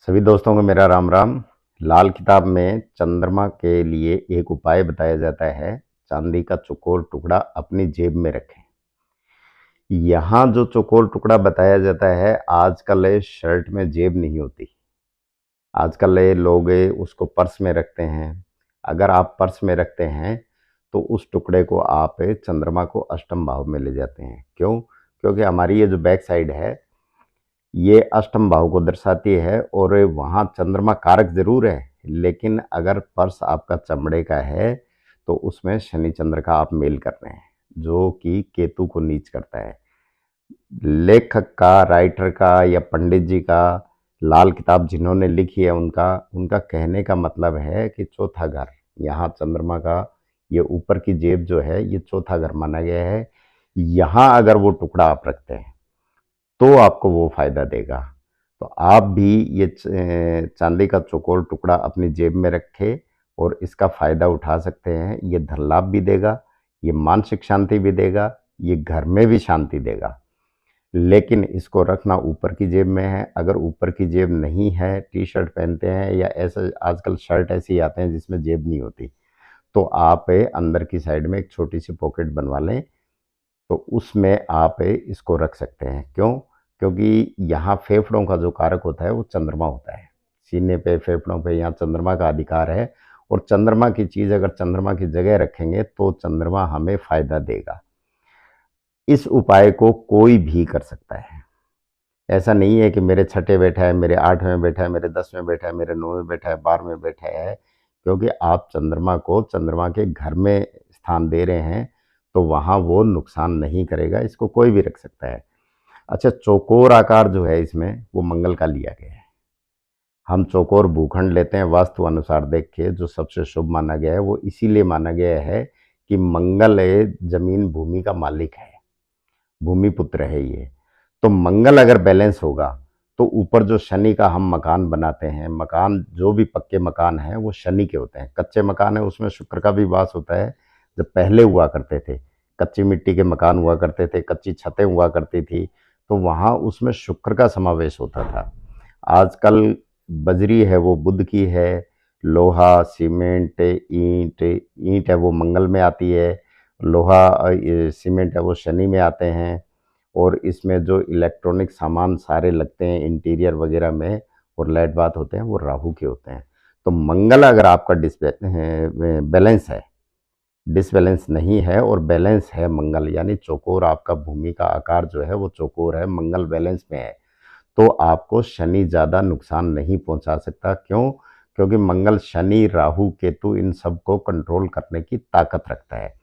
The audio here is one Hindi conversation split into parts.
सभी दोस्तों को मेरा राम राम। लाल किताब में चंद्रमा के लिए एक उपाय बताया जाता है। चांदी का चौकोर टुकड़ा अपनी जेब में रखें। यहाँ जो चौकोर टुकड़ा बताया जाता है, आजकल ये शर्ट में जेब नहीं होती। आजकल ये लोग उसको पर्स में रखते हैं। अगर आप पर्स में रखते हैं तो उस टुकड़े को आप चंद्रमा को अष्टम भाव में ले जाते हैं। क्यों? क्योंकि हमारी ये जो बैक साइड है ये अष्टम भाव को दर्शाती है और वहाँ चंद्रमा कारक जरूर है, लेकिन अगर पर्स आपका चमड़े का है तो उसमें शनि चंद्र का आप मेल कर रहे हैं, जो कि केतु को नीच करता है। लेखक का, राइटर का या पंडित जी का, लाल किताब जिन्होंने लिखी है उनका उनका कहने का मतलब है कि चौथा घर, यहाँ चंद्रमा का ये ऊपर की जेब जो है ये चौथा घर माना गया है। यहाँ अगर वो टुकड़ा आप रखते हैं तो आपको वो फायदा देगा। तो आप भी ये चांदी का चौकोर टुकड़ा अपनी जेब में रखें और इसका फायदा उठा सकते हैं। ये धन लाभ भी देगा, ये मानसिक शांति भी देगा, ये घर में भी शांति देगा। लेकिन इसको रखना ऊपर की जेब में है। अगर ऊपर की जेब नहीं है, टी शर्ट पहनते हैं या ऐसे आजकल शर्ट ऐसे ही आते हैं जिसमें जेब नहीं होती, तो आप अंदर की साइड में एक छोटी सी पॉकेट बनवा लें, तो उसमें आप इसको रख सकते हैं। क्यों? क्योंकि यहाँ फेफड़ों का जो कारक होता है वो चंद्रमा होता है। सीने पे, फेफड़ों पे यहाँ चंद्रमा का अधिकार है और चंद्रमा की चीज़ अगर चंद्रमा की जगह रखेंगे तो चंद्रमा हमें फायदा देगा। इस उपाय को कोई भी कर सकता है। ऐसा नहीं है कि मेरे छठे बैठा है, मेरे 8वें में बैठा है, मेरे 10वें में बैठा है, मेरे 9वें में बैठा है, 12वें में बैठा है। क्योंकि आप चंद्रमा को चंद्रमा के घर में स्थान दे रहे हैं तो वहाँ वो नुकसान नहीं करेगा। इसको कोई भी रख सकता है। अच्छा, चौकोर आकार जो है इसमें वो मंगल का लिया गया है। हम चौकोर भूखंड लेते हैं वास्तु अनुसार देख के, जो सबसे शुभ माना गया है वो इसीलिए माना गया है कि मंगल जमीन भूमि का मालिक है, भूमि पुत्र है ये। तो मंगल अगर बैलेंस होगा तो ऊपर जो शनि का हम मकान बनाते हैं, मकान जो भी पक्के मकान हैं वो शनि के होते हैं। कच्चे मकान है उसमें शुक्र का भी वास होता है। जब पहले हुआ करते थे, कच्ची मिट्टी के मकान हुआ करते थे, कच्ची छतें हुआ करती थी, तो वहाँ उसमें शुक्र का समावेश होता था। आजकल बजरी है वो बुध की है, लोहा, सीमेंट, ईंट ईंट है वो मंगल में आती है, लोहा सीमेंट है वो शनि में आते हैं। और इसमें जो इलेक्ट्रॉनिक सामान सारे लगते हैं इंटीरियर वगैरह में और लाइट बात होते हैं वो राहु के होते हैं। तो मंगल अगर आपका बैलेंस है, डिसबैलेंस नहीं है और बैलेंस है मंगल, यानी चौकोर आपका भूमि का आकार जो है वो चौकोर है, मंगल बैलेंस में है, तो आपको शनि ज़्यादा नुकसान नहीं पहुंचा सकता। क्यों? क्योंकि मंगल शनि, राहु, केतु इन सब को कंट्रोल करने की ताकत रखता है।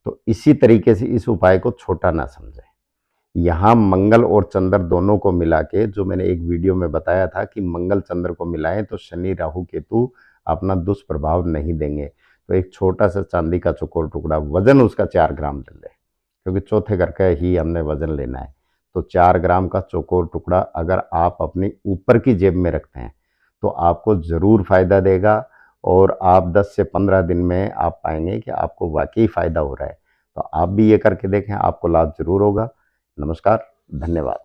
तो इसी तरीके से इस उपाय को छोटा ना समझें। यहाँ मंगल और चंद्र दोनों को मिला के, जो मैंने एक वीडियो में बताया था कि मंगल चंद्र को मिलाएं तो शनि, राहु, केतु अपना दुष्प्रभाव नहीं देंगे। तो एक छोटा सा चांदी का चौकोर टुकड़ा, वजन उसका 4 ग्राम ले लें, क्योंकि चौथे घर का ही हमने वजन लेना है। तो 4 ग्राम का चौकोर टुकड़ा अगर आप अपनी ऊपर की जेब में रखते हैं तो आपको ज़रूर फायदा देगा और आप 10 से 15 दिन में आप पाएंगे कि आपको वाकई फ़ायदा हो रहा है। तो आप भी ये करके देखें, आपको लाभ ज़रूर होगा। नमस्कार, धन्यवाद।